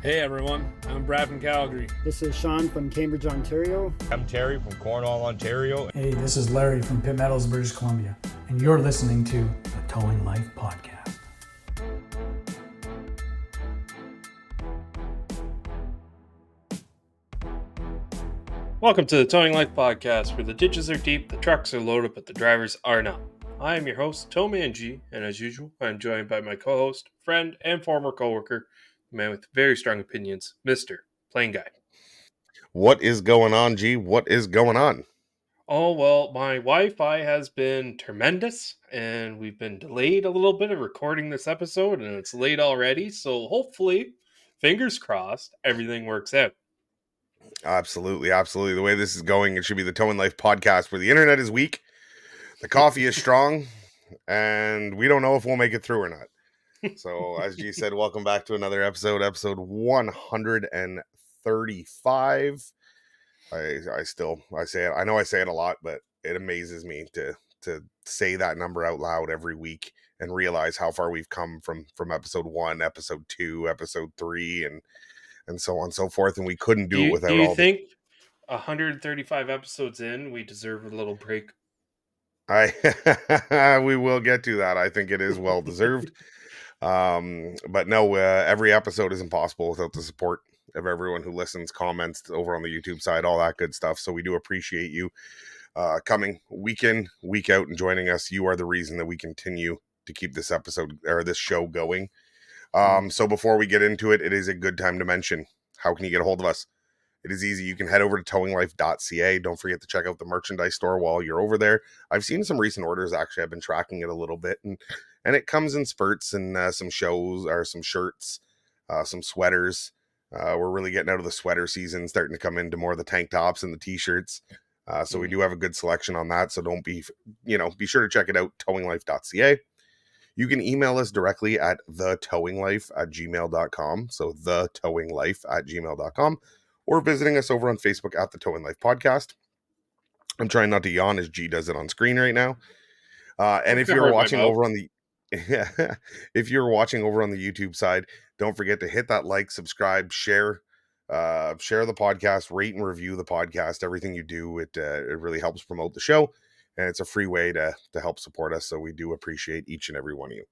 Hey everyone, I'm Brad from Calgary. This is Sean from Cambridge, Ontario. I'm Terry from Cornwall, Ontario. Hey, this is Larry from Pitt Meadows, British Columbia, and you're listening to the Towing Life Podcast. Welcome to the Towing Life Podcast, where the ditches are deep, the trucks are loaded, but the drivers are not. I am your host, Towman G, and as usual, I'm joined by my co-host, friend, and former co-worker, the man with very strong opinions, Mr. Plain Guy. What is going on, G? What is going on? Oh, well, my Wi-Fi has been tremendous, and we've been delayed a little bit of recording this episode, and it's late already, so hopefully, fingers crossed, everything works out. Absolutely. The way this is going, it should be the Towing Life podcast where the internet is weak, the coffee is strong, and we don't know if we'll make it through or not. So, as G said, welcome back to another episode 135. I say it. I know I say it a lot, but it amazes me to say that number out loud every week and realize how far we've come from episode 1, episode 2, episode 3, and so on and so forth. And we couldn't do it without Do you all think 135 episodes in, we deserve a little break? we will get to that. I think it is well deserved. But no, every episode is impossible without the support of everyone who listens, comments over on the YouTube side, all that good stuff. So we do appreciate you coming week in, week out and joining us. You are the reason that we continue to keep this episode or this show going. So before we get into it, it is a good time to mention, how can you get a hold of us? It is easy. You can head over to towinglife.ca. Don't forget to check out the merchandise store while you're over there. I've seen some recent orders. Actually, I've been tracking it a little bit, and it comes in spurts and some shows or some shirts, some sweaters. We're really getting out of the sweater season, starting to come into more of the tank tops and the t-shirts. So we do have a good selection on that. So don't be sure to check it out, towinglife.ca. You can email us directly at thetowinglife@gmail.com. So thetowinglife@gmail.com. Or visiting us over on Facebook at the Towing Life Podcast. I'm trying not to yawn as G does it on screen right now. And if you're watching over on the if you're watching over on the YouTube side, don't forget to hit that like, subscribe, share the podcast, rate and review the podcast. Everything you do, it really helps promote the show, and it's a free way to help support us. So we do appreciate each and every one of you.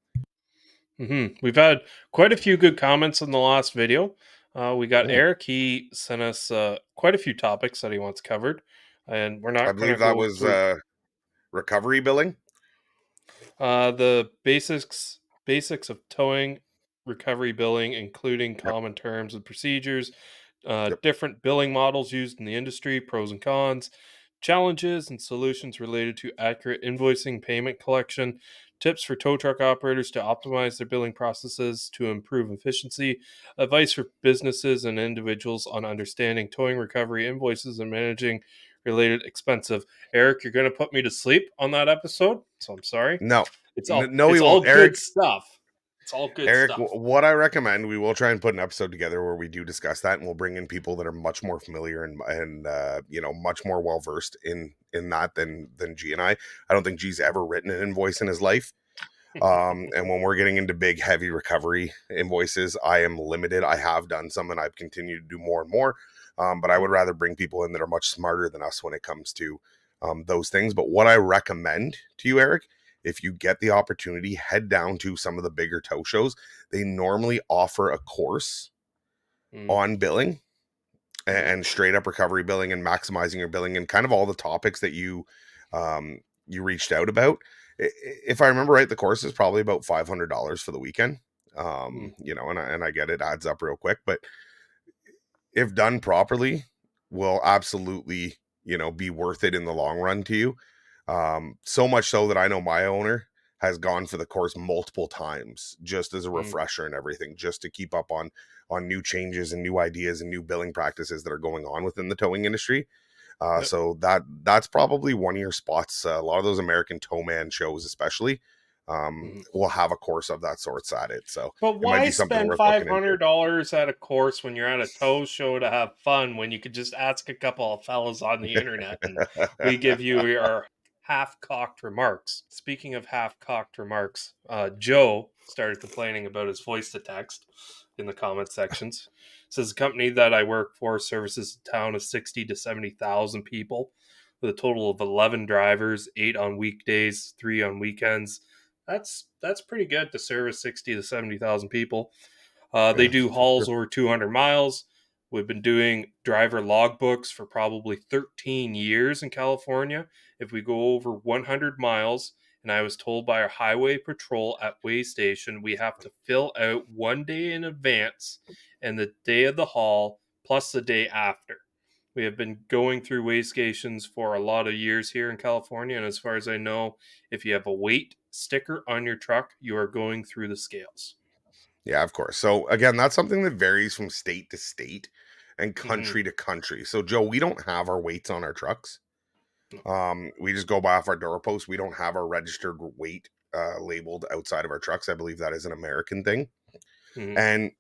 We've had quite a few good comments in the last video. We got Eric. He sent us quite a few topics that he wants covered, and we're not. I believe that was recovery billing. The basics of towing, recovery billing, including common terms and procedures, different billing models used in the industry, pros and cons, challenges and solutions related to accurate invoicing, payment collection, tips for tow truck operators to optimize their billing processes to improve efficiency, advice for businesses and individuals on understanding towing recovery invoices and managing related expensive. Eric, you're going to put me to sleep on that episode, so I'm sorry. No, it's all Eric, good stuff. It's all good Eric, stuff. What I recommend, we will try and put an episode together where we do discuss that, and we'll bring in people that are much more familiar and much more well versed in that than G and I. I don't think G's ever written an invoice in his life. And when we're getting into big, heavy recovery invoices, I am limited. I have done some, and I've continued to do more and more. But I would rather bring people in that are much smarter than us when it comes to those things. But what I recommend to you, Eric, if you get the opportunity, head down to some of the bigger tow shows. They normally offer a course on billing and straight up recovery billing and maximizing your billing and kind of all the topics that you reached out about. If I remember right, the course is probably about $500 for the weekend. And I get it adds up real quick, but if done properly, will absolutely, be worth it in the long run to you. So much so that I know my owner has gone for the course multiple times just as a refresher and everything, just to keep up on new changes and new ideas and new billing practices that are going on within the towing industry. So that's probably one of your spots. A lot of those American Towman shows, especially, will have a course of that sorts at it. So, but why spend $500 at a course when you're at a tow show to have fun when you could just ask a couple of fellas on the internet and we give you your half-cocked remarks. Speaking of half-cocked remarks, Joe started complaining about his voice to text in the comment sections. Says the company that I work for services a town of 60 to 70,000 people with a total of 11 drivers, 8 on weekdays, 3 on weekends. That's pretty good to service 60 to 70,000 people. They Yeah, do for hauls sure. over 200 miles. We've been doing driver logbooks for probably 13 years in California. If we go over 100 miles, and I was told by our highway patrol at weigh station, we have to fill out 1 day in advance and the day of the haul plus the day after. We have been going through weigh stations for a lot of years here in California, and as far as I know, if you have a weight sticker on your truck, you are going through the scales. Yeah, of course. So again, that's something that varies from state to state and Mm-hmm. country to country. So Joe, we don't have our weights on our trucks. No. We just go by off our doorpost. We don't have our registered weight labeled outside of our trucks. I believe that is an American thing. Mm-hmm. And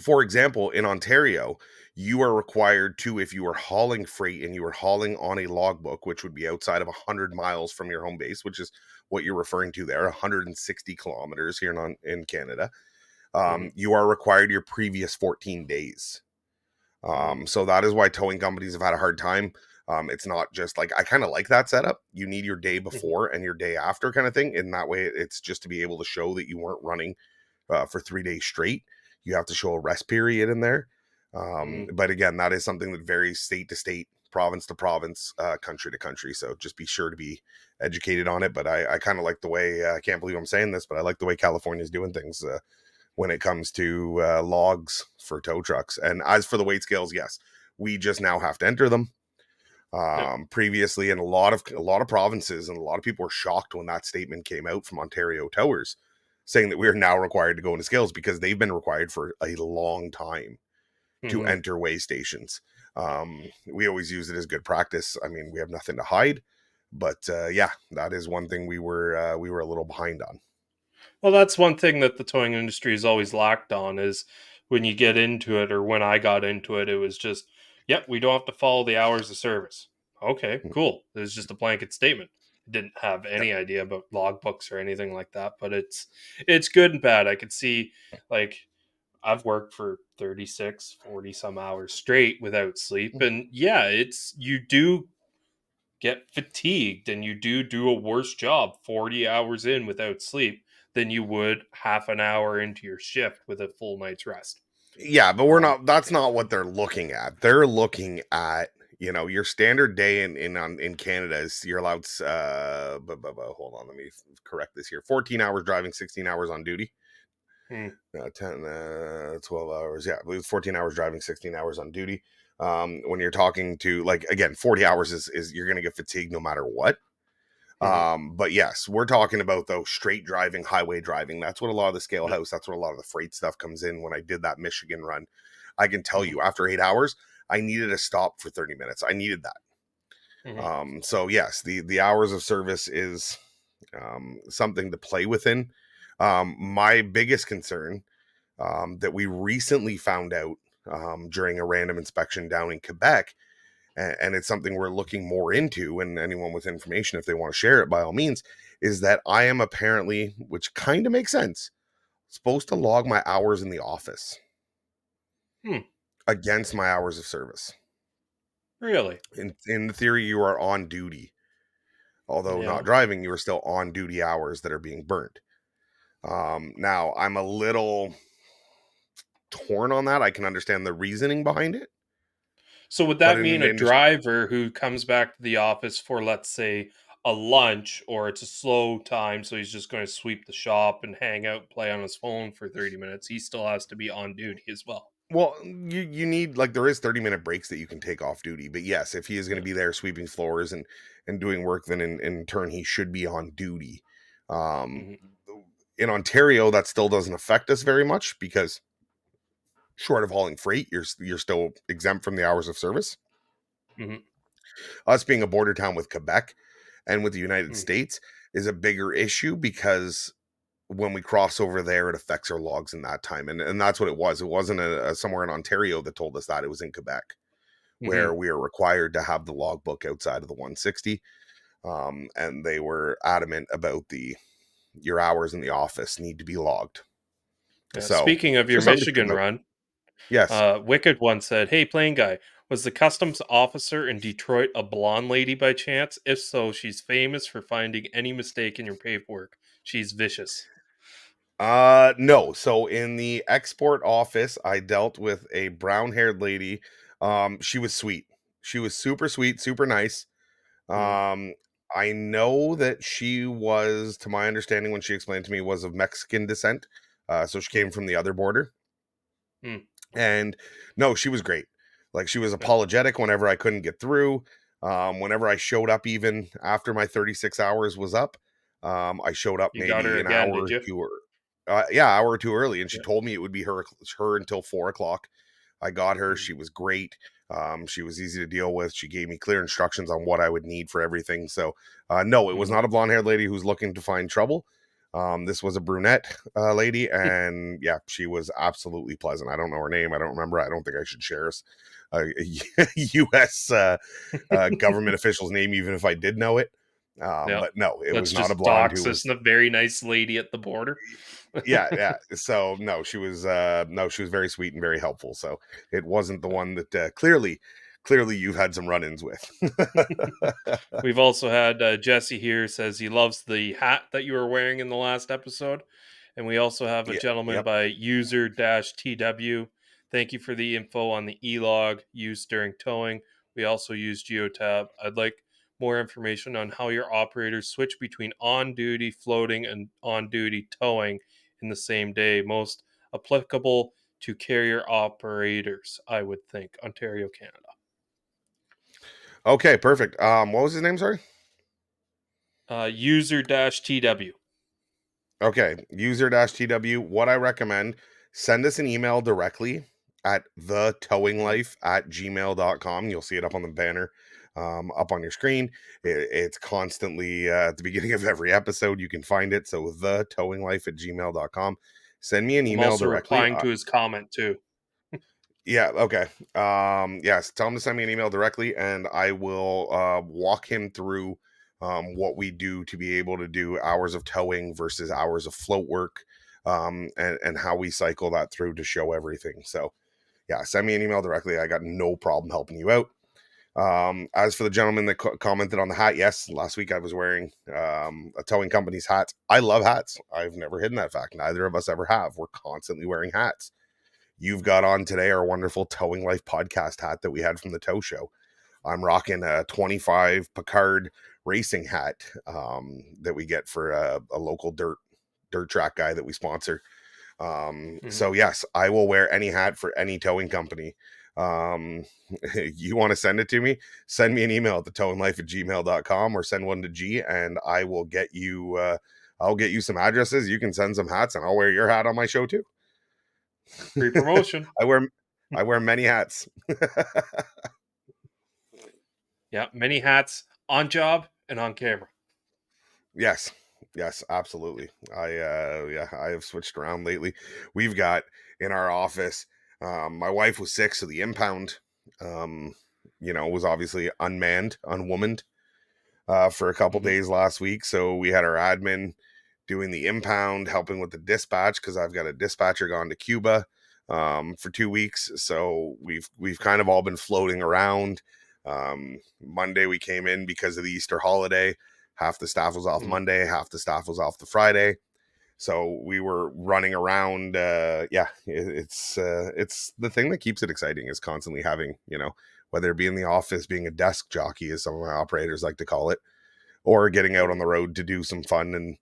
for example, in Ontario, you are required to, if you are hauling freight and you are hauling on a logbook, which would be outside of 100 miles from your home base, which is what you're referring to there, 160 kilometers here in Canada, Mm-hmm. you are required your previous 14 days. Mm-hmm. So that is why towing companies have had a hard time. It's not just like, I kind of like that setup. You need your day before and your day after kind of thing. And that way it's just to be able to show that you weren't running for 3 days straight. You have to show a rest period in there. Mm-hmm. But again, that is something that varies state to state, province to province, country to country. So just be sure to be educated on it. But I kind of like the way, I can't believe I'm saying this, but I like the way California is doing things when it comes to logs for tow trucks. And as for the weight scales, yes, we just now have to enter them. Yep. Previously, in a lot of provinces, and a lot of people were shocked when that statement came out from Ontario towers, saying that we are now required to go into scales because they've been required for a long time to Mm-hmm. enter weigh stations. We always use it as good practice. I mean, we have nothing to hide, but yeah, that is one thing we were a little behind on. Well, that's one thing that the towing industry has always lacked on is when you get into it, or when I got into it, it was just, yep, we don't have to follow the hours of service. Okay, Mm, cool. It was just a blanket statement. Didn't have yep. any idea about logbooks or anything like that, but it's good and bad. I could see, like, I've worked for 36, 40 some hours straight without sleep, Mhm. and yeah, it's you do get fatigued and you do a worse job 40 hours in without sleep than you would half an hour into your shift with a full night's rest. Yeah, but we're Um, not. That's not what they're looking at. They're looking at, your standard day in Canada is you're allowed. Hold on, let me correct this here. 14 hours driving, 16 hours on duty. hmm, 10, 12 hours. Yeah, I believe it's 14 hours driving, 16 hours on duty. When you're talking to, like, again, 40 hours is you're gonna get fatigued no matter what. hmm, But yes, we're talking about though straight driving, highway driving. That's what a lot of the scale yeah, house, that's what a lot of the freight stuff comes in. When I did that Michigan run, I can tell hmm, you after 8 hours, I needed to stop for 30 minutes. I needed that. hmm, So yes, the hours of service is something to play within. My biggest concern that we recently found out during a random inspection down in Quebec, and it's something we're looking more into, and anyone with information, if they want to share it, by all means, is that I am apparently, which kind of makes sense, supposed to log my hours in the office hmm, against my hours of service. really? In theory, you are on duty. Although not Yeah. driving, you are still on duty hours that are being burnt. Now, I'm a little torn on that. I can understand the reasoning behind it, So would but that in mean an a industry, driver who comes back to the office for, let's say, a lunch, or it's a slow time, so he's just going to sweep the shop and hang out, play on his phone for 30 minutes, he still has to be on duty as well? well, you need, like, there is 30-minute breaks that you can take off duty, but yes, if he is going Yeah. to be there sweeping floors and doing work, then in turn he should be on duty. Um, Hmm. in Ontario, that still doesn't affect us very much because short of hauling freight, you're still exempt from the hours of service. Hmm. Us being a border town with Quebec and with the United Hmm. States is a bigger issue because when we cross over there, it affects our logs in that time, and that's what it was. It wasn't a somewhere in Ontario that told us that. It was in Quebec, where Hmm. we are required to have the logbook outside of the 160. And they were adamant about your hours in the office need to be logged. So Speaking of your just something to think Michigan about. run, Yes. Wicked one said, "Hey, plane guy, was the customs officer in Detroit a blonde lady by chance? If so, she's famous for finding any mistake in your paperwork. She's vicious." No. So in the export office, I dealt with a brown-haired lady. She was sweet. She was super sweet, super nice. Mm, Um, I know that she was, to my understanding, when she explained to me, was of Mexican descent. So she came mm, from the other border. mm, And no, she was great. Like, she was yeah. apologetic whenever I couldn't get through. Whenever I showed up, even after my 36 hours was up, I showed up You got her maybe an again, hour did or you? two, yeah, hour or two early, and she Yeah. told me it would be her until 4 o'clock. I got her. Mm, She was great. She was easy to deal with. She gave me clear instructions on what I would need for everything. So, no, it was mhm. not a blonde haired lady who's looking to find trouble. This was a brunette lady, and yeah, she was absolutely pleasant. I don't know her name. I don't remember. I don't think I should share a U.S. Government official's name, even if I did know it. Yeah. But no, it was Let's not a just blonde who dox was. this very nice lady at the border. Yeah, yeah. So no, she was. No, she was very sweet and very helpful. So it wasn't the one that clearly you've had some run-ins with. We've also had Jesse here says he loves the hat that you were wearing in the last episode. And we also have a Yeah. gentleman Yep. by user TW. Thank you for the info on the e-log used during towing. We also use Geotab. I'd like more information on how your operators switch between on-duty floating and on-duty towing in the same day. Most applicable to carrier operators, I would think. Ontario, Canada. Okay. Perfect. What was his name? Sorry. User TW. Okay, user TW. What I recommend, send us an email directly at Mhm. thetowinglife@gmail.com. You'll see it up on the banner, up on your screen. It's constantly at the beginning of every episode. You can find it. So thetowinglife@gmail.com. Send me an I'm email also directly. replying to his comment too. Yeah, okay. Yes, tell him to send me an email directly, and I will walk him through what we do to be able to do hours of towing versus hours of float work, and how we cycle that through to show everything. So yeah, send me an email directly. I got no problem helping you out. As for the gentleman that commented on the hat, yes, last week I was wearing a towing company's hat. I love hats. I've never hidden that fact. Neither of us ever have. We're constantly wearing hats. You've got on today our wonderful Towing Life podcast hat that we had from the tow show. I'm rocking a 25 Picard racing hat that we get for a local dirt track guy that we sponsor. Mhm. So yes, I will wear any hat for any towing company. You want to send it to me? Send me an email at thetowinglife@gmail.com, or send one to G, and I will get you. I'll get you some addresses. You can send some hats, and I'll wear your hat on my show too. Free promotion. I wear I wear many hats. Yeah, many hats on job and on camera. Yes. Yes, absolutely. Yeah, I have switched around lately. We've got in our office, my wife was sick, so the impound um, was obviously unmanned, unwomaned for a couple Mhm. days last week. So we had our admin doing the impound, helping with the dispatch, because I've got a dispatcher gone to Cuba for 2 weeks. So we've kind of all been floating around. Monday we came in because of the Easter holiday. Half the staff was off Mhm. Monday, half the staff was off the Friday. So we were running around. Yeah, it's the thing that keeps it exciting is constantly having, whether it be in the office, being a desk jockey, as some of my operators like to call it, or getting out on Mhm. the road to do some fun. And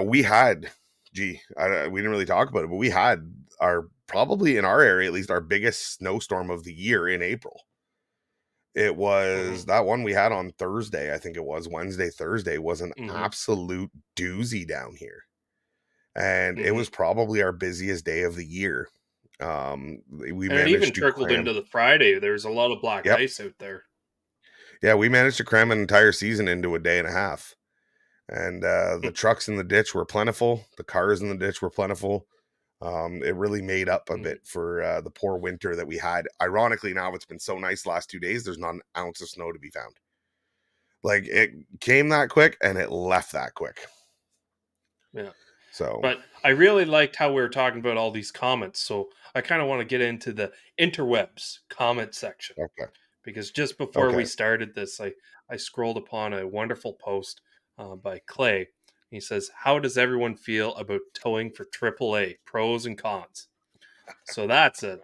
we had, we didn't really talk about it, but we had our, probably in our area at least, our biggest snowstorm of the year in April. It was Mhm. that one we had on Thursday. I think it was Wednesday, Thursday was an Mhm. absolute doozy down here. And it Mhm. was probably our busiest day of the year. We And it even managed to trickled cram. into the Friday. There's a lot of black Yep. ice out there. Yeah, we managed to cram an entire season into a day and a half. And the trucks in the ditch were plentiful. The cars in the ditch were plentiful. It really made up a Mhm. bit for the poor winter that we had. Ironically, now it's been so nice the last 2 days, there's not an ounce of snow to be found. Like it came that quick and it left that quick. Yeah. So But I really liked how we were talking about all these comments. So I kind of want to get into the interwebs comment section okay. because just before we Okay. started this, I scrolled upon a wonderful post by Clay. He says, "How does everyone feel about towing for AAA? Pros and cons." So that's a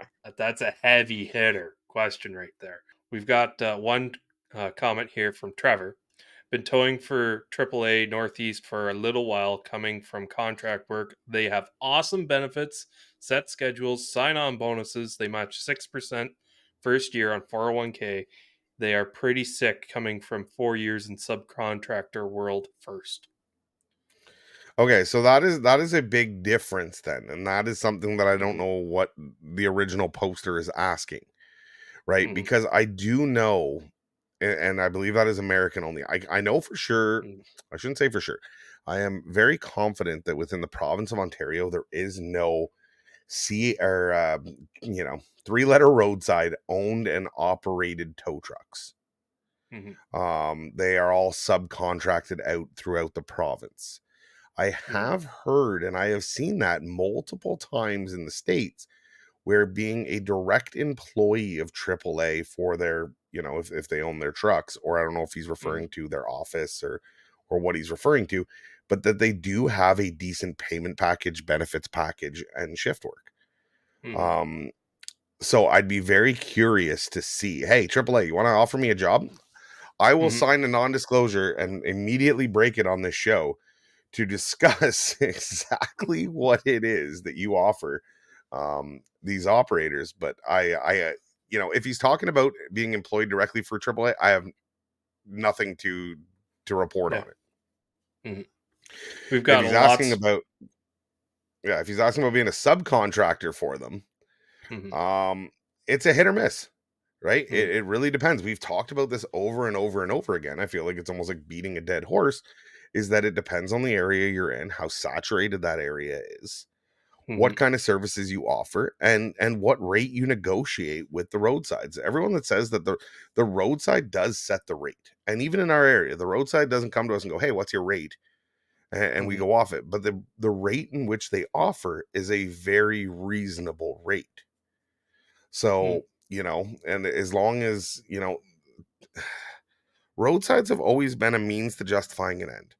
heavy hitter question right there. We've got one comment here from Trevor. Been towing for AAA Northeast for a little while, coming from contract work. They have awesome benefits, set schedules, sign on bonuses. They match 6% first year on 401k. They are pretty sick coming from 4 years in subcontractor world first. Okay, so that is a big difference then, and that is something that I don't Mm-hmm. know what the original poster is asking, right? Mm-hmm. Because I do know, and I believe that is American only. I know for sure. I shouldn't say for sure. I am very confident that within the province of Ontario there is no C or three-letter roadside owned and operated tow trucks. Mm-hmm. They are all subcontracted out throughout the province. I Mm-hmm. have heard and I have seen that multiple times in the States where being a direct employee of AAA for their, if they own their trucks, or I don't know if he's Mm-hmm. referring to their office or what he's referring to, but that they do have a decent payment package, benefits package, and shift work. Mm-hmm. Um, so I'd be very curious to see, hey, AAA, you want to offer me a job? I will Mm-hmm. sign a non-disclosure and immediately break it on this show to discuss exactly what it is that you offer these operators. But if he's talking about being employed directly for AAA, I have nothing to report Yeah. on it. Mm-hmm. We've If got he's asking lots. about, yeah, if he's asking about being a subcontractor for them, Mm-hmm. um, it's a hit or miss, right? Mm-hmm. It really depends. We've talked about this over and over and over again. I feel like it's almost like beating a dead horse. Is that it depends on the area you're in, how saturated that area is, what Mm-hmm. kind of services you offer, and what rate you negotiate with the roadsides. Everyone that says that the roadside does set the rate, and even in our area the roadside doesn't come to us and go, hey, what's your rate, and we Mm-hmm. go off it, but the rate in which they offer is a very reasonable rate. Mm-hmm. So and as long as roadsides have always been a means to justifying an end,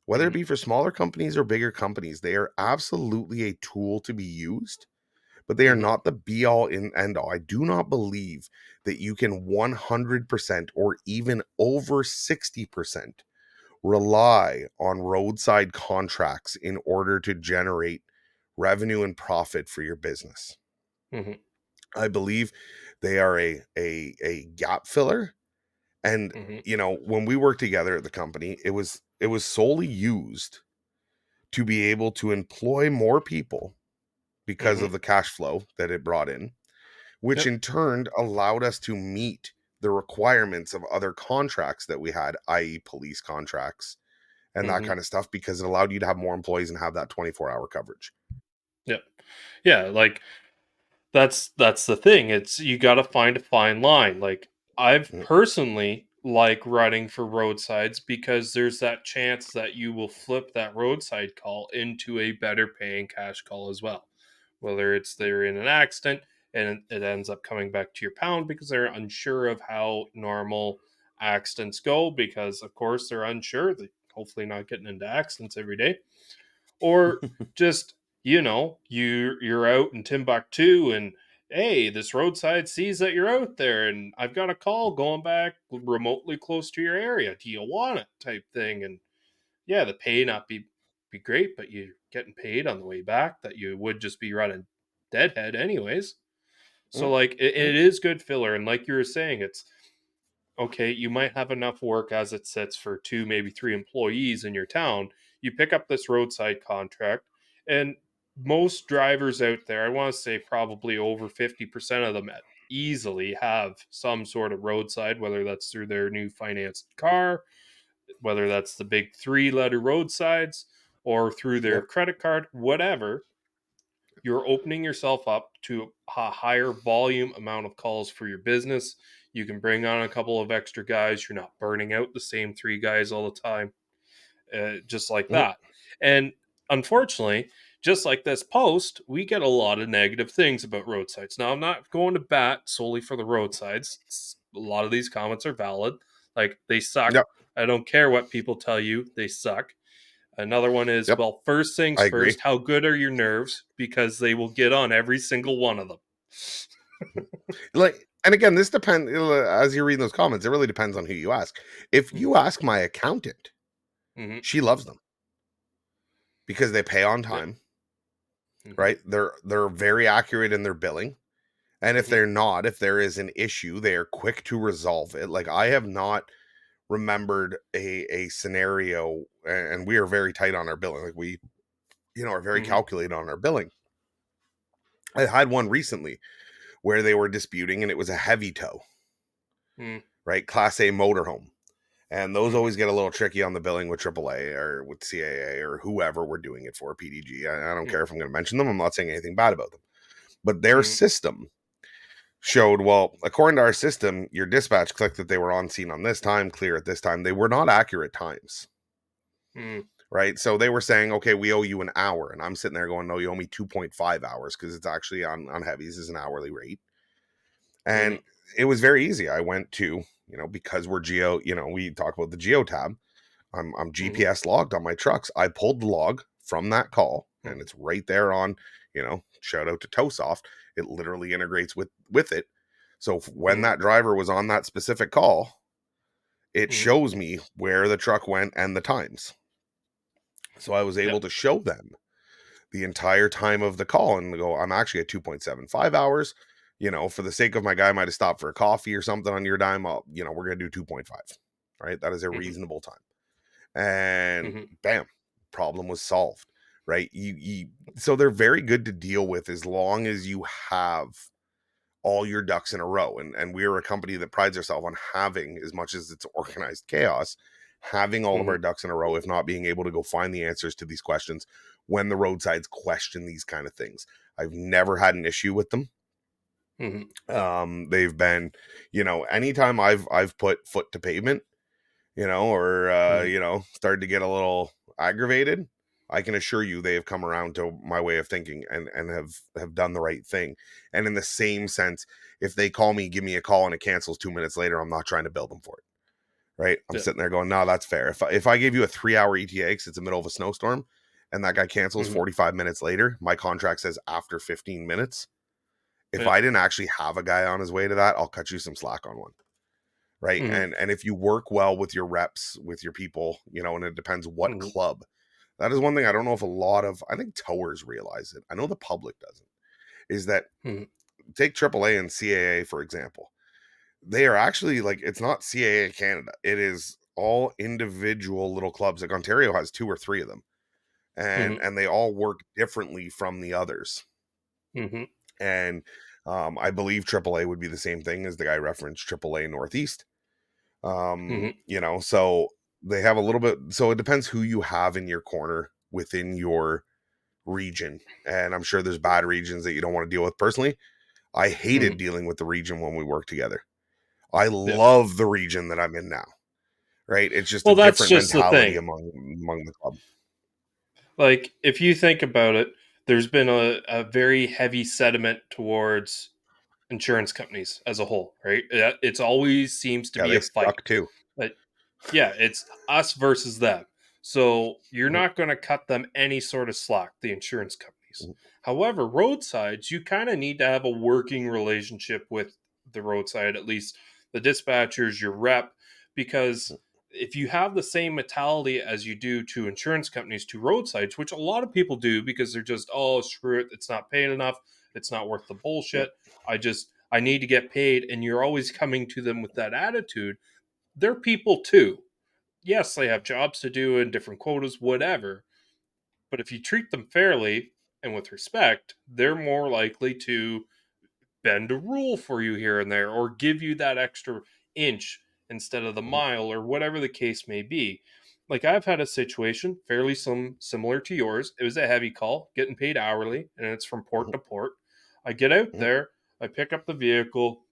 whether it Mm-hmm. be for smaller companies or bigger companies. They are absolutely a tool to be used, but they are Mm-hmm. not the be all in end all. I do not believe that you can 100% or even over 60% rely on roadside contracts in order to generate revenue and profit for your business. Mm-hmm. I believe they are a gap filler. And Mm-hmm. when we worked together at the company, it was solely used to be able to employ more people because Mm-hmm. of the cash flow that it brought in, which Yep. in turn allowed us to meet the requirements of other contracts that we had, i.e., police contracts and that Mm-hmm. kind of stuff, because it allowed you to have more employees and have that 24-hour coverage. Yep. Yeah, like that's the thing. It's you got to find a fine line. Like I've Mm, personally like running for roadsides because there's that chance that you will flip that roadside call into a better paying cash call as well. Whether it's they're in an accident and it ends up coming back to your pound because they're unsure of how normal accidents go because of course they're unsure. They hopefully not getting into accidents every day. Or just you're out in Timbuktu and hey, this roadside sees that you're out there and I've got a call going back remotely close to your area, do you want it, type thing. And yeah, the pay not be great, but you're getting paid on the way back that you would just be running deadhead anyways. So mm, like mm, it is good filler, and like you were saying, it's okay, you might have enough work as it sits for two, maybe three employees in your town. You pick up this roadside contract, and most drivers out there, I want to say probably over 50% of them easily have some sort of roadside, whether that's through their new financed car, whether that's the big 3-letter roadsides, or through their yep. credit card, whatever. you're opening yourself up to a higher volume amount of calls for your business. You can bring on a couple of extra guys. You're not burning out the same 3 guys all the time, just like Mhm. that. And unfortunately, just like this post, we get a lot of negative things about roadsides. Now, I'm not going to bat solely for the roadsides. A lot of these comments are valid. Like, they suck. Yep. I don't care what people tell you, they suck. Another one is, Yep. well, first things I agree. first, how good are your nerves? Because they will get on every single one of them. Like, and again, this depends, as you're reading those comments, it really depends on who you ask. If you ask my accountant, Mm-hmm. she loves them because they pay on Yeah. time, Mm-hmm. right? They're very accurate in their billing. And if Mm-hmm. they're not, if there is an issue, they are quick to resolve it. Like, I have not remembered a scenario, and we are very tight on our billing. Like, we, are very Mm-hmm. calculated on our billing. I had one recently where they were disputing, and it was a heavy tow, Mm-hmm. right? Class A motorhome. And those Mm-hmm. always get a little tricky on the billing with AAA or with CAA or whoever we're doing it for, PDG. I don't care if I'm going to mention them. I'm not saying anything bad about them. But their Mm-hmm. system showed, well, according to our system, your dispatch clicked that they were on scene on this time, clear at this time. They were not accurate times, Mm-hmm. right? So they were saying, okay, we owe you an hour. And I'm sitting there going, no, you owe me 2.5 hours because it's actually on heavies is an hourly rate. And it was very easy. I went to, because we're geo, we talk about the geo tab. I'm Mm-hmm. GPS logged on my trucks. I pulled the log from that call, and it's right there on, shout out to TowSoft. It literally integrates with it. So when Mm-hmm. that driver was on that specific call, it Mm-hmm. shows me where the truck went and the times. So I was able Yep. to show them the entire time of the call and go, I'm actually at 2.75 hours. For the sake of my guy might have stopped for a coffee or something on your dime, we're going to do 2.5. Right? That is a Mm-hmm. reasonable time. And Mm-hmm. bam, problem was solved, right? So they're very good to deal with as long as you have all your ducks in a row. And we're a company that prides ourselves on having, as much as it's organized chaos, having all of Mm-hmm. our ducks in a row, if not being able to go find the answers to these questions when the roadsides question these kind of things. I've never had an issue with them. Mm-hmm. They've been, anytime I've put foot to pavement, or Mm-hmm. started to get a little aggravated, I can assure you they have come around to my way of thinking and have done the right thing. And in the same sense, if they call me, give me a call, and it cancels 2 minutes later, I'm not trying to bill them for it. Right? I'm Yeah. sitting there going, no, that's fair. If I gave you a 3-hour ETA because it's the middle of a snowstorm and that guy cancels Mm-hmm. 45 minutes later, my contract says after 15 minutes. If Yeah. I didn't actually have a guy on his way to that, I'll cut you some slack on one. Right. Mm-hmm. And if you work well with your reps, with your people, and it depends what Mm-hmm. club. That is one thing I don't know if I think towers realize it. I know the public doesn't. Is that Mm-hmm. take AAA and CAA, for example. They are actually, like, it's not CAA Canada. It is all individual little clubs. Like Ontario has 2 or 3 of them. Mm-hmm. And they all work differently from the others. Mm-hmm. And I believe AAA would be the same thing as the guy referenced AAA Northeast. Mm-hmm. So they have a little bit, so it depends who you have in your corner within your region. And I'm sure there's bad regions that you don't want to deal with. Personally, I hated Mm-hmm. dealing with the region when we worked together. I Yeah. love the region that I'm in now. Right? It's just a Well, that's different just the mentality thing. among the club. Like, if you think about it, there's been a very heavy sediment towards insurance companies as a whole, right? It's always seems to Yeah, be they a fight. suck too. But yeah, it's us versus them. So you're Mhm, not going to cut them any sort of slack, the insurance companies. mhm, However, roadsides, you kind of need to have a working relationship with the roadside, at least the dispatchers, your rep, because if you have the same mentality as you do to insurance companies to roadsides, which a lot of people do because they're just, oh, screw it, it's not paid enough, it's not worth the mhm, bullshit. I need to get paid, and you're always coming to them with that attitude. They're people too. Yes, they have jobs to do and different quotas, whatever. But if you treat them fairly and with respect, they're more likely to bend a rule for you here and there or give you that extra inch instead of the mhm. mile or whatever the case may be. like I've had a situation fairly similar to yours. It was a heavy call, getting paid hourly, and it's from port Mhm, to port. I get out mhm. there, I pick up the vehicle,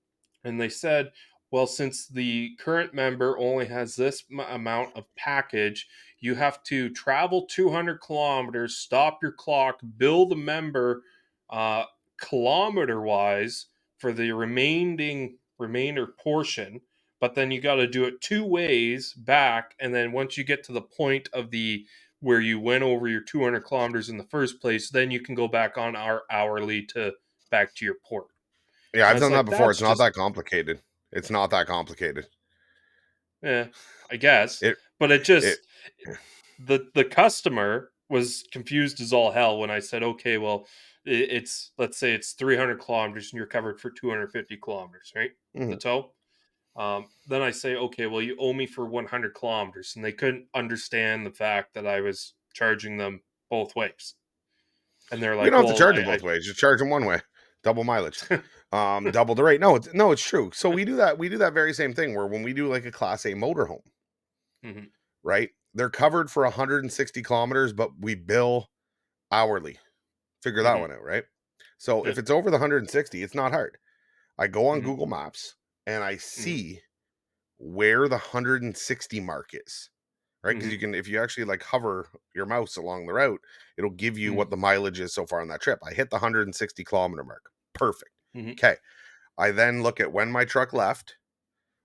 and they said, well, since the current member only has this amount of package, you have to travel 200 kilometers, stop your clock, bill the member uh, kilometer wise for the remainder portion, but then you got to do it two ways back, and then once you get to the point of the where you went over your 200 kilometers in the first place, then you can go back on our hourly to back to your port. Yeah, And I've it's done that like before. that's It's not just, that complicated. It's not that complicated. yeah, I guess, It but it it just, the customer was confused as all hell when I said, okay, well, it's, let's say it's 300 kilometers and you're covered for 250 kilometers, right? The mhm. tow. Then I say, okay, well, you owe me for 100 kilometers. And they couldn't understand the fact that I was charging them both ways. And they're You like, don't have to well, charge them both ways. Just charge them one way, double mileage, I double the rate. No, it's true. So we do that. We do that very same thing where when we do like a Class A motorhome, Mhm, right? They're covered for 160 kilometers, but we bill hourly. Figure that mhm, one out, right? So yeah, if it's over the 160, it's not hard. I go on mhm, Google Maps and I mhm, see where the 160 mark is, right? Because mhm, you can, if you actually like hover your mouse along the route, it'll give you mhm, what the mileage is so far on that trip. I hit the 160-kilometer mark. Perfect. mhm, Okay. I then look at when my truck left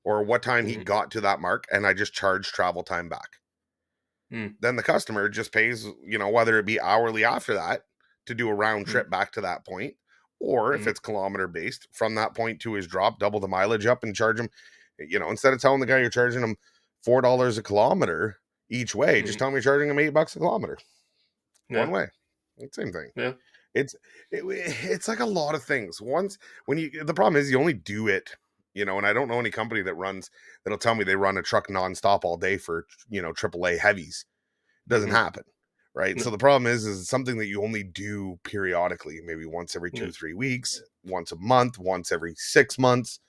or what time he mhm, got to that mark, and I just charge travel time back. mhm, Then the customer just pays, whether it be hourly after that to do a round mhm, trip back to that point, or if mhm, it's kilometer based from that point to his drop, double the mileage up and charge him, instead of telling the guy you're charging him $4 a kilometer each way, just mhm. tell me you're charging him $8 a kilometer Yeah, one way. Same thing. yeah, It's it's like a lot of things. Once when you the problem is you only do it, and I don't know any company that'll tell me they run a truck nonstop all day for AAA heavies. Doesn't mhm, happen, right? no, So the problem is it's something that you only do periodically, maybe once every yeah, 2-3 weeks, once a month, once every 6 months.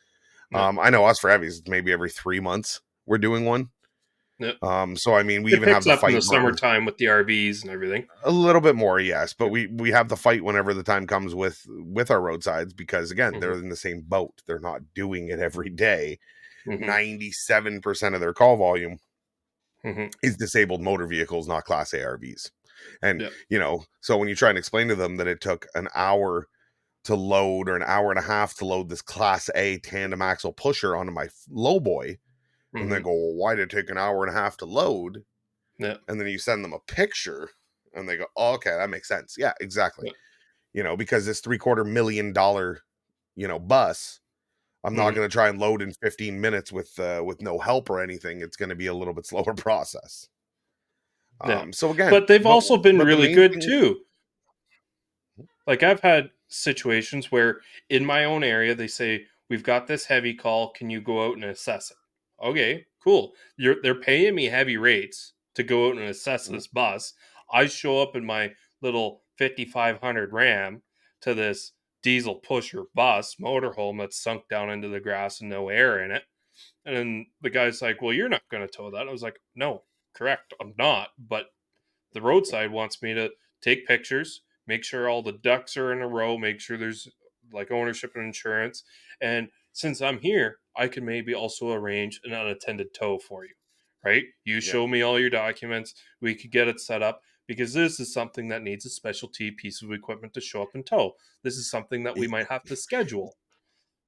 no, I know us for heavies, maybe every 3 months we're doing one. no. So I mean, we It even have picks the up in fight the where summertime with the RVs and everything. a little bit more, yes, but Yeah. we have the fight whenever the time comes with our roadsides because again, they're Mhm, in the same boat. They're not doing it every day. mhm, 97% of their call volume mhm, is disabled motor vehicles, not Class A RVs. And, yeah, so when you try and explain to them that it took an hour to load or an hour and a half to load this Class A tandem axle pusher onto my low boy, and they mhm, go, well, why did it take an hour and a half to load? yeah, And then you send them a picture and they go, oh, okay, that makes sense. Yeah, exactly. yeah, Because this $750,000, bus, I'm not mhm, going to try and load in 15 minutes with no help or anything. It's going to be a little bit slower process. yeah. So again, But they've but also been but the really main good thing, too. Like I've had situations where in my own area they say, "We've got this heavy call, can you go out and assess it?" Okay, cool. They're paying me heavy rates to go out and assess this bus. I show up in my little 5500 Ram to this diesel pusher bus motorhome that's sunk down into the grass and no air in it. And then the guy's like, "Well, you're not going to tow that." I was like, "No, correct. I'm not, but the roadside wants me to take pictures, make sure all the ducks are in a row, make sure there's like ownership and insurance. And since I'm here, I can maybe also arrange an unattended tow for you, right? You yeah, show me all your documents, we could get it set up because this is something that needs a specialty piece of equipment to show up and tow. This is something that we Y- might have to schedule,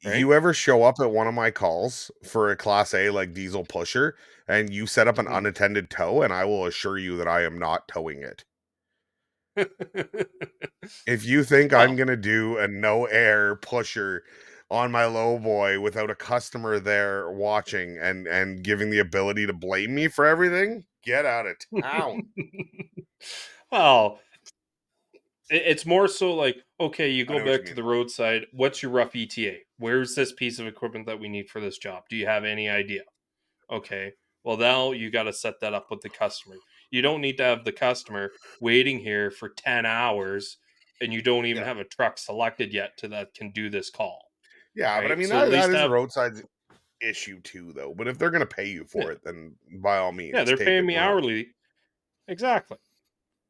right? you ever show up at one of my calls for a Class A like diesel pusher and you set up an Mhm. unattended tow, and I will assure you that I am not towing it. If you think I'm Well, gonna do a no air pusher on my low boy without a customer there watching and giving the ability to blame me for everything, get out of town. well, it's more so like, okay, you I go know what you back to mean. the roadside. What's your rough ETA? Where's this piece of equipment that we need for this job? Do you have any idea? Okay. Well, now you got to set that up with the customer. You don't need to have the customer waiting here for 10 hours and you don't even Yeah. have a truck selected yet to that can do this call, Yeah, but I right? mean So at that least is the have, roadside. issue too, though. But if they're going to pay you Yeah, for it, then by all yeah, means, they're take it paying and me run. hourly. Exactly.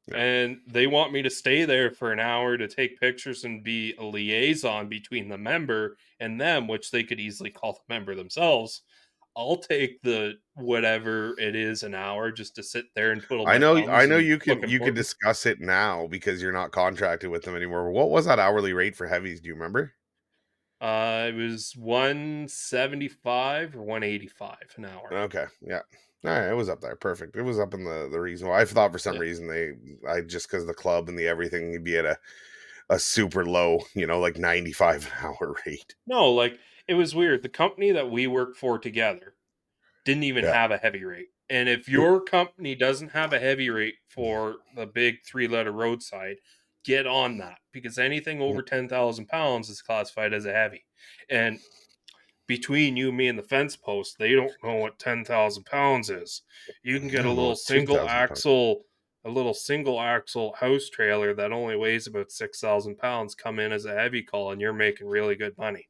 Yeah. And they want me to stay there for an hour to take pictures and be a liaison between the member and them, which they could easily call the member themselves. I'll take the whatever it is an hour just to sit there and twiddle my I thumbs know and you look could important. discuss it now because you're not contracted with them anymore. What was that hourly rate for heavies? Do you remember? It was 175 or 185 an hour. Okay, yeah. All right, it was up there. Perfect. It was up in the reasonable. I thought for some Yeah. reason I just because the club and the everything, you'd be at a super low, like 95 an hour rate. No, like it was weird. The company that we work for together didn't even Yeah. have a heavy rate. And if Mm, your company doesn't have a heavy rate for the big three-letter roadside, get on that because anything mm. over 10,000 pounds is classified as a heavy. And between you, me, and the fence post, they don't know what 10,000 pounds is. You can I get don't know, 2,000 pounds. a little single axle house trailer that only weighs about 6,000 pounds come in as a heavy call, and you're making really good money.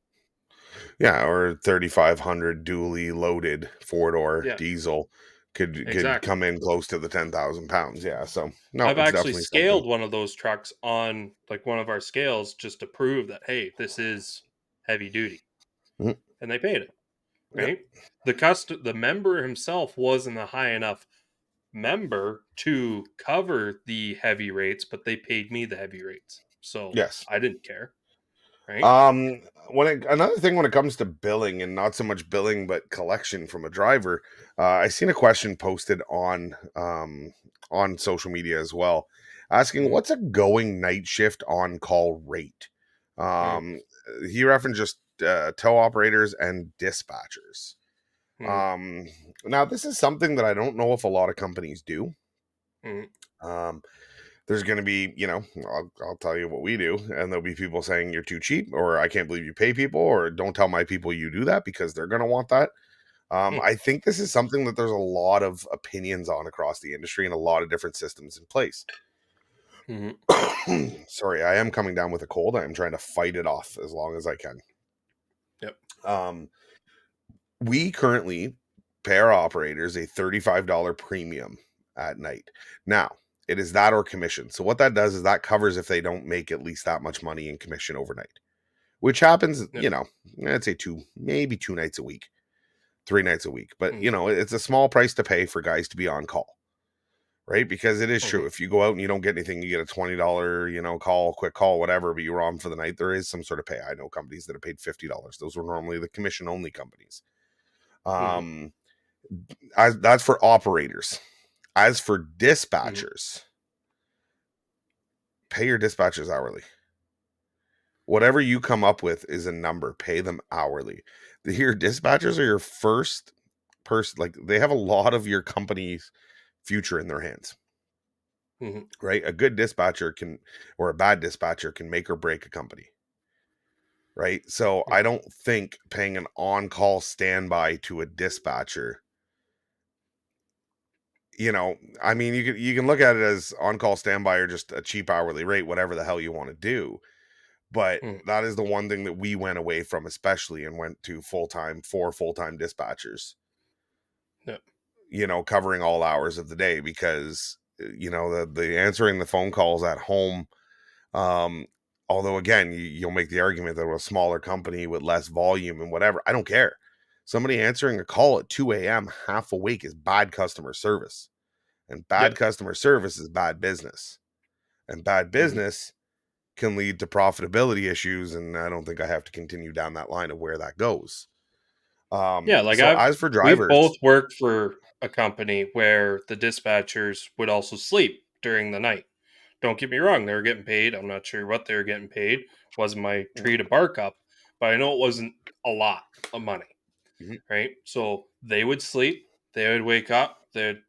Yeah, or 3,500 dually loaded four-door Yeah, diesel could exactly. come in close to the 10,000 pounds. Yeah, so no, I've it's actually definitely something. scaled one of those trucks on like one of our scales just to prove that hey, this is heavy duty, Mhm. and they paid it. Yep. Right? The member himself wasn't a high enough member to cover the heavy rates, but they paid me the heavy rates, so Yes. I didn't care. Right? Um, another thing when it comes to billing and not so much billing but collection from a driver, I seen a question posted on social media as well, asking Mm, what's a going night shift on call rate. mm, Um, he referenced just tow operators and dispatchers. mm, Um, Now this is something that I don't know if a lot of companies do. mm, Um, there's going to be, I'll tell you what we do, and there'll be people saying you're too cheap, or I can't believe you pay people, or don't tell my people you do that because they're going to want that. mm, I think this is something that there's a lot of opinions on across the industry and a lot of different systems in place. mm. Sorry, I am coming down with a cold. I am trying to fight it off as long as I can. Yep. Um, we currently pay our operators a $35 premium at night. Now, it is that or commission. So what that does is that covers if they don't make at least that much money in commission overnight, which happens, Yep. I'd say maybe 2 nights a week, 3 nights a week. But, Mm, it's a small price to pay for guys to be on call, right? Because it is true. mhm, If you go out and you don't get anything, you get a $20, quick call, whatever, but you're on for the night, there is some sort of pay. I know companies that have paid $50. Those were normally the commission only companies. mhm, Um, that's for operators. As for mhm. dispatchers, pay your dispatchers hourly. Whatever you come up with is a number. Pay them hourly. Your dispatchers are your first person. Like they have a lot of your company's future in their hands, Mhm. right? A good dispatcher or a bad dispatcher can make or break a company, right? So I Mhm. don't think paying an on-call standby to a dispatcher, I mean, you can look at it as on-call standby or just a cheap hourly rate, whatever the hell you want to do. But Mhm. that is the one thing that we went away from, especially, and went to full-time dispatchers, Yep. covering all hours of the day because, the answering the phone calls at home, um, although again, you'll make the argument that with a smaller company with less volume and whatever, I don't care. Somebody answering a call at 2 a.m. half awake is bad customer service. And bad Yep. customer service is bad business. And bad Mhm. business can lead to profitability issues. And I don't think I have to continue down that line of where that goes. Yeah, like So as for we've both drivers, worked for a company where the dispatchers would also sleep during the night. Don't get me wrong, they were getting paid. I'm not sure what they were getting paid. Wasn't my tree to bark up, but I know it wasn't a lot of money, Mhm, right? So they would sleep, they would wake up, they'd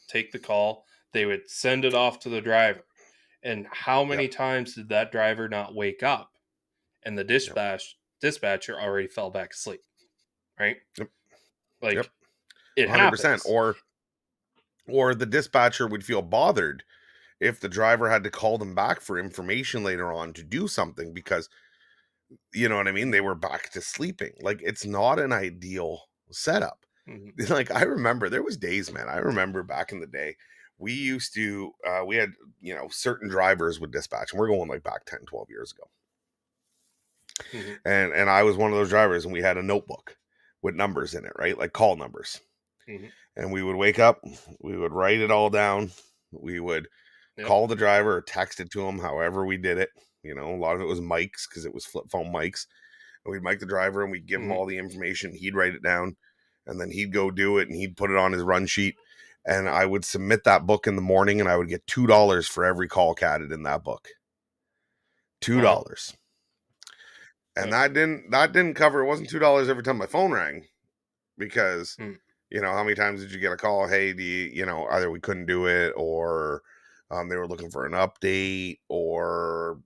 take the call, they would send it off to the driver. And how yep, many times did that driver not wake up and the yep, dispatcher already fell back asleep, right? yep, yep, Like it 100%. happens. Or the dispatcher would feel bothered if the driver had to call them back for information later on to do something because, you know what I mean, they were back to sleeping. Like it's not an ideal setup. Mhm. Like, I remember there was days, man. I remember back in the day, we used to, we had, certain drivers would dispatch, and we're going like back 10, 12 years ago. Mhm. And I was one of those drivers, and we had a notebook with numbers in it, right? Like call numbers. Mhm. And we would wake up, we would write it all down. We would Yep. call the driver or text it to him, however we did it. A lot of it was mics because it was flip phone mics. And we'd mic the driver and we'd give him Mhm. all the information. He'd write it down and then he'd go do it and he'd put it on his run sheet. And I would submit that book in the morning and I would get $2 for every call catted in that book. Wow. $2. And Yep. that didn't cover, it wasn't $2 every time my phone rang because Mm. how many times did you get a call? Hey, do you, either we couldn't do it or they were looking for an update or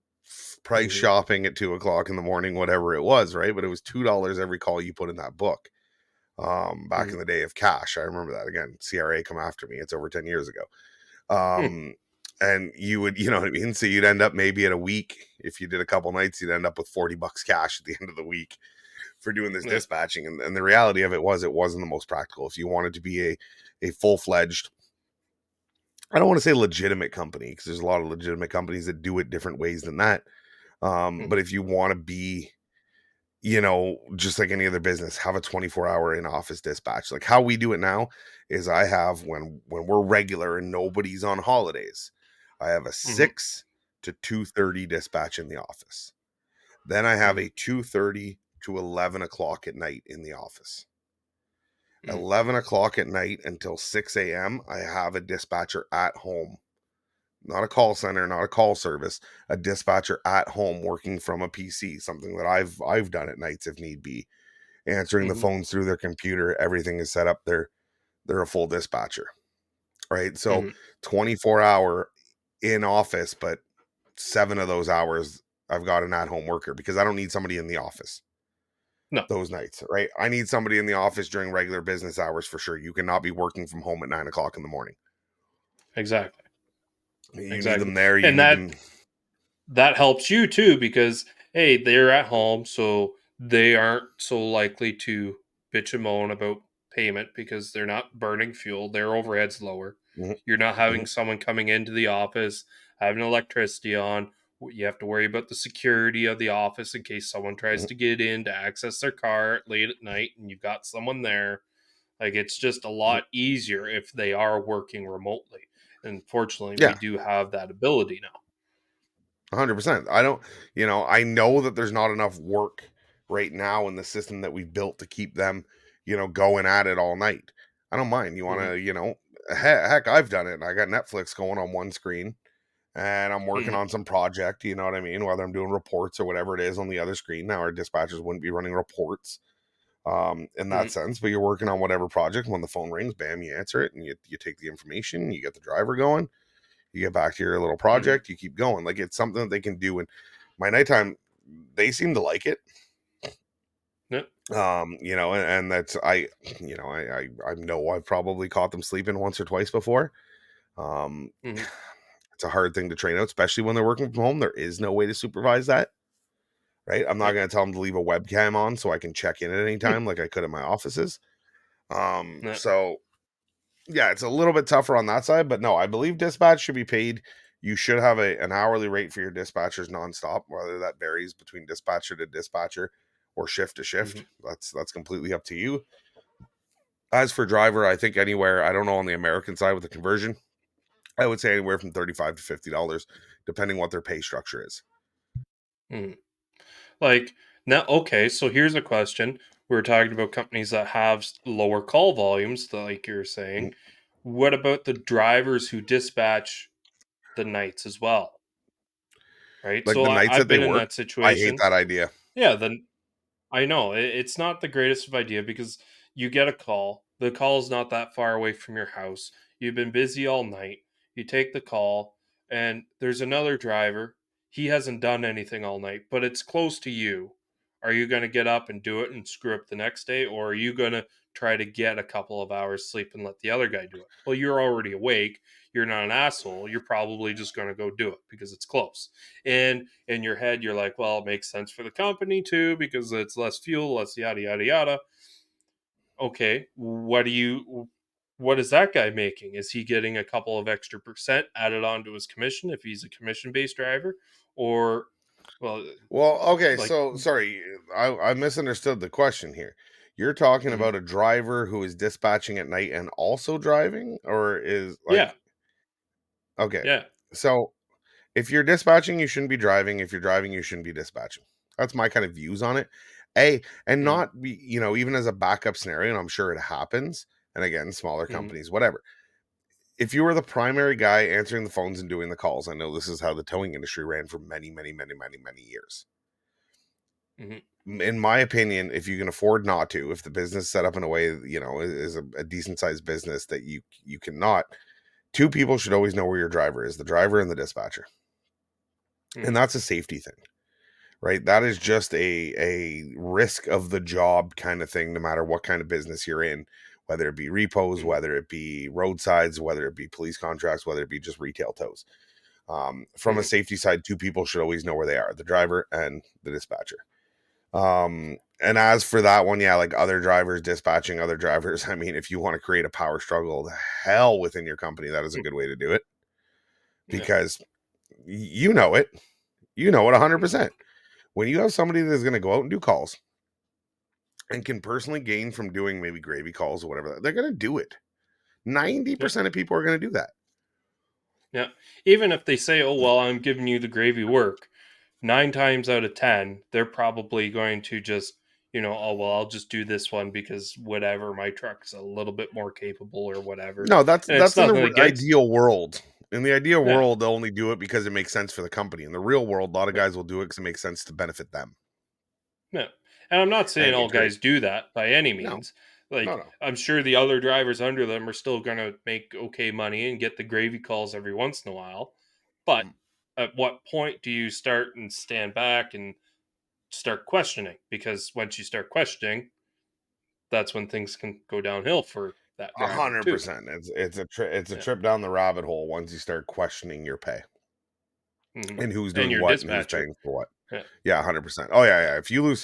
price Mhm. shopping at 2:00 in the morning, whatever it was, right? But it was $2 every call you put in that book. Back in Mhm. the day of cash, I remember that. Again, CRA come after me. It's over 10 years ago. Mm. And you would, you know what I mean? So you'd end up maybe at a week, if you did a couple nights, you'd end up with $40 cash at the end of the week for doing this Yep. dispatching. And the reality of it was, it wasn't the most practical. If you wanted to be a full-fledged, I don't want to say legitimate company, because there's a lot of legitimate companies that do it different ways than that. But Mhm. if you want to be, just like any other business, have a 24-hour in-office dispatch. Like how we do it now is I have, when we're regular and nobody's on holidays, I have a Mhm. 6 to 2:30 dispatch in the office. Then I have Mhm. a 2:30 to 11 o'clock at night in the office. Mhm. 11 o'clock at night until 6 a.m. I have a dispatcher at home, not a call center, not a call service, a dispatcher at home working from a PC, something that I've done at nights if need be, answering the Mhm. phones through their computer. Everything is set up. They're a full dispatcher, right? So Mhm. 24-hour in office, but 7 of those hours I've got an at-home worker because I don't need somebody in the office No. those nights, right? I need somebody in the office during regular business hours for sure. You cannot be working from home at 9 o'clock in the morning. Exactly. You need Exactly. them there. You And need them. that helps you too because hey, they're at home, so they aren't so likely to bitch and moan about payment because they're not burning fuel. Their overhead's lower. Mhm, You're not having mhm, someone coming into the office having electricity on. You have to worry about the security of the office in case someone tries mhm. to get in to access their car late at night and you've got someone there. Like it's just a lot easier if they are working remotely. And fortunately, we Yeah, do have that ability now. 100%. I don't, I know that there's not enough work right now in the system that we've built to keep them, going at it all night. I don't mind. You want Hmm. to, heck, I've done it. I got Netflix going on one screen and I'm working Hmm. on some project, you know what I mean? Whether I'm doing reports or whatever it is on the other screen. Now, our dispatchers wouldn't be running reports in that Hmm. sense, but you're working on whatever project. When the phone rings, bam, you answer it and you take the information, you get the driver going, you get back to your little Hmm. project, you keep going. Like it's something that they can do. And my nighttime, they seem to like it. Yeah. And that's I know I've probably caught them sleeping once or twice before. Um, Hmm. it's a hard thing to train out, especially when they're working from home. There is no way to supervise that, right? I'm not Yep. going to tell them to leave a webcam on so I can check in at any Hmm. time like I could in my offices. Yeah. So yeah, it's a little bit tougher on that side, but no, I believe dispatch should be paid. You should have an hourly rate for your dispatchers nonstop, whether that varies between dispatcher to dispatcher or shift to Hmm. shift. That's completely up to you. As for driver, I think anywhere, I don't know on the American side with the conversion, I would say anywhere from $35 to $50, depending what their pay structure is. Hmm. Like now, okay. So here's a question: we're talking about companies that have lower call volumes, like you're saying. Mm, What about the drivers who dispatch the nights as well? Right. Like So the nights I've that they been in work, that I hate situation. that idea. Yeah. Then I know it's not the greatest of idea because you get a call. The call is not that far away from your house. You've been busy all night. You take the call, and there's another driver. He hasn't done anything all night, but it's close to you. Are you going to get up and do it and screw up the next day, or are you going to try to get a couple of hours sleep and let the other guy do it? Well, you're already awake. You're not an asshole. You're probably just going to go do it because it's close. And in your head, you're like, well, it makes sense for the company too because it's less fuel, less yada, yada, yada. okay, what is that guy making? Is he getting a couple of extra percent added onto his commission if he's a commission-based driver? Or, well, Well, okay, like, so sorry, I misunderstood the question here. You're talking mhm, about a driver who is dispatching at night and also driving, or is yeah, like, okay, yeah, so if you're dispatching, you shouldn't be driving. If you're driving, you shouldn't be dispatching. That's my kind of views on it. And mhm, not be, even as a backup scenario, and I'm sure it happens. And again, smaller mhm, companies, whatever. If you were the primary guy answering the phones and doing the calls, I know this is how the towing industry ran for many, many, many, many, many years. mhm, In my opinion, if you can afford not to, if the business is set up in a way, is a decent sized business that you cannot, two people should always know where your driver is, the driver and the dispatcher. And mhm, that's a safety thing, right? That is just a risk of the job kind of thing, no matter what kind of business you're in, whether it be repos, mhm, whether it be roadsides, whether it be police contracts, whether it be just retail tows. From a mhm, safety side, two people should always know where they are, the driver and the dispatcher. And as for that one, yeah, like other drivers dispatching other drivers, I mean, if you want to create a power struggle, the hell within your company, that is a mm, good way to do it, yeah, because you know it. You know it mhm, 100%. When you have somebody that's going to go out and do calls and can personally gain from doing maybe gravy calls or whatever, they're going to do it. yeah, 90% of people are going to do that. yeah. Even if they say, "Oh, well, I'm giving you the gravy work," 9 times out of 10, they're probably going to just, "Oh, well, I'll just do this one because whatever, my truck's a little bit more capable or whatever." No, that's And it's that's in nothing the against. ideal world. In the ideal Yeah, world, they'll only do it because it makes sense for the company. In the real world, a lot of yeah, guys will do it because it makes sense to benefit them. yeah. And I'm not saying And all it create guys do that by any no, means. no, Like, no. I'm sure the other drivers under them are still gonna make okay money and get the gravy calls every once in a while. But Mm, at what point do you start and stand back and start questioning? Because once you start questioning, that's when things can go downhill for that driver too. 100%. It's a Yeah. trip down the rabbit hole once you start questioning your pay Mhm. and who's And doing your what and who's dispatcher. paying for what. Yeah. Yeah, 100%. Oh yeah, yeah.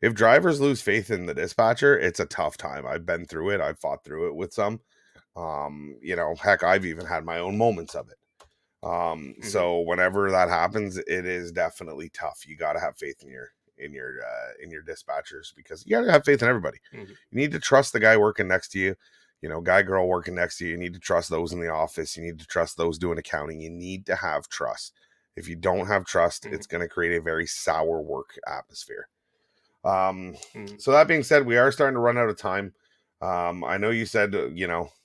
If drivers lose faith in the dispatcher, it's a tough time. I've been through it. I've fought through it with some. Heck, I've even had my own moments of it. Mhm. So whenever that happens, it is definitely tough. You got to have faith in your dispatchers, because you got to have faith in everybody. Mhm. You need to trust the guy working next to you, guy, girl working next to you. You need to trust those in the office. You need to trust those doing accounting. You need to have trust. If you don't have trust, Mhm. it's going to create a very sour work atmosphere. Um, Mhm. so that being said, we are starting to run out of time. I know you said,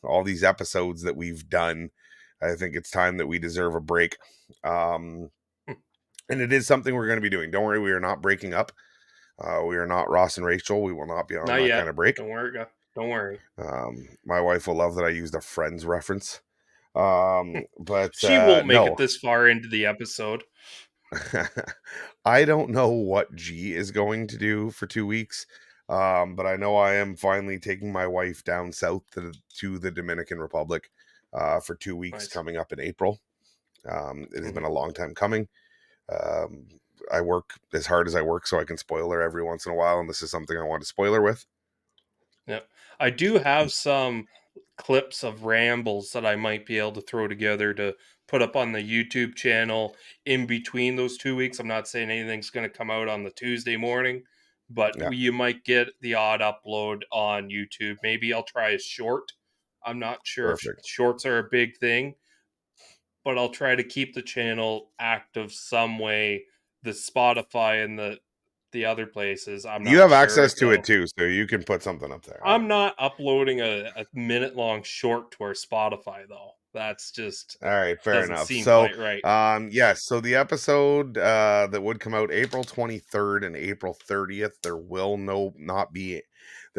all these episodes that we've done, I think it's time that we deserve a break. Um, and it is something we're going to be doing. Don't worry, we are not breaking up. We are not Ross and Rachel. We will not be on Not that yet. kind of break. Don't worry, don't worry. My wife will love that I used a Friends reference. But She won't make it no, this far into the episode. I don't know what G is going to do for 2 weeks. But I know I am finally taking my wife down south to the Dominican Republic for 2 weeks Nice. coming up in April. It has been Mhm. a long time coming. Um, I work as hard as I work so I can spoil her every once in a while, and this is something I want to spoil her with. Yep. I do have some clips of rambles that I might be able to throw together to put up on the YouTube channel in between those 2 weeks. I'm not saying anything's going to come out on the Tuesday morning, but Yeah, you might get the odd upload on YouTube. Maybe I'll try a short. I'm not sure if perfect. shorts are a big thing, but I'll try to keep the channel active some way. The Spotify and the other places, I'm You not have sure access if to it they'll. too, so you can put something up there. I I'm don't know. not uploading a minute long short to our Spotify though. That's just All right, fair doesn't enough. seem So, quite right. yes, so the episode that would come out April 23rd and April 30th, there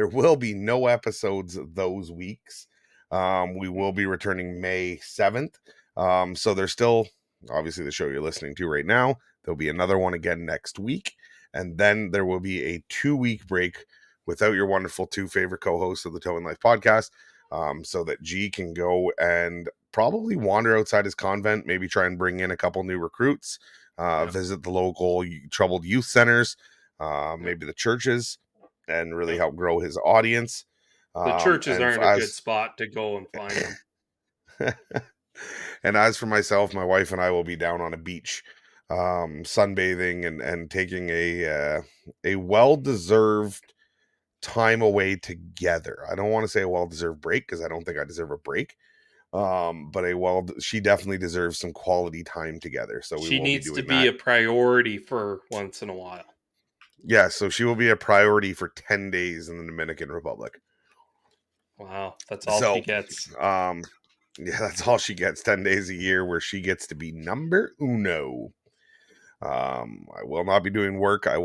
will be no episodes those weeks. We will Mhm. be returning May 7th. So there's still obviously the show you're listening to right now. There'll be another one again next week, and then there will be a 2 week break without your wonderful two favorite co-hosts of the Towing Life podcast. So that G can go and probably wander outside his convent, maybe try and bring in a couple new recruits, Yeah, visit the local troubled youth centers, yeah, maybe the churches, and really yeah. help grow his audience. The churches And aren't a good spot to go and find them. and as for myself, my wife and I will be down on a beach, sunbathing and taking a well-deserved time away together. I don't want to say a well-deserved break because I don't think I deserve a break. But she definitely deserves some quality time together. So we She will be needs to doing be that. a priority for once in a while. Yeah, so she will be a priority for 10 days in the Dominican Republic. Wow, that's all So, she gets. yeah, that's all she gets. 10 days a year where she gets to be number uno. I will not be doing work. I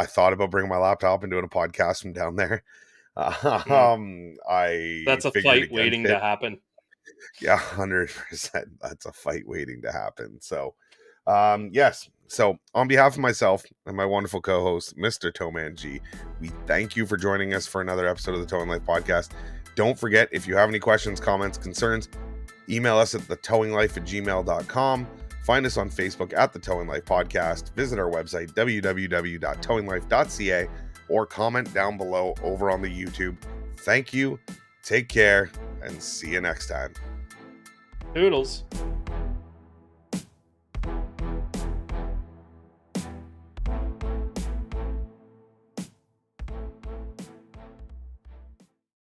thought about bringing my laptop and doing a podcast from down there. I That's a figured fight against waiting it. to happen. Yeah, 100%. That's a fight waiting to happen. So, yes. So, on behalf of myself and my wonderful co-host, Mr. Towman G, we thank you for joining us for another episode of the Towing Life podcast. Don't forget, if you have any questions, comments, concerns, email us at thetowinglife@gmail.com. Find us on Facebook at the Towing Life Podcast. Visit our website, www.towinglife.ca, or comment down below over on the YouTube. Thank you. Take care and see you next time. Toodles.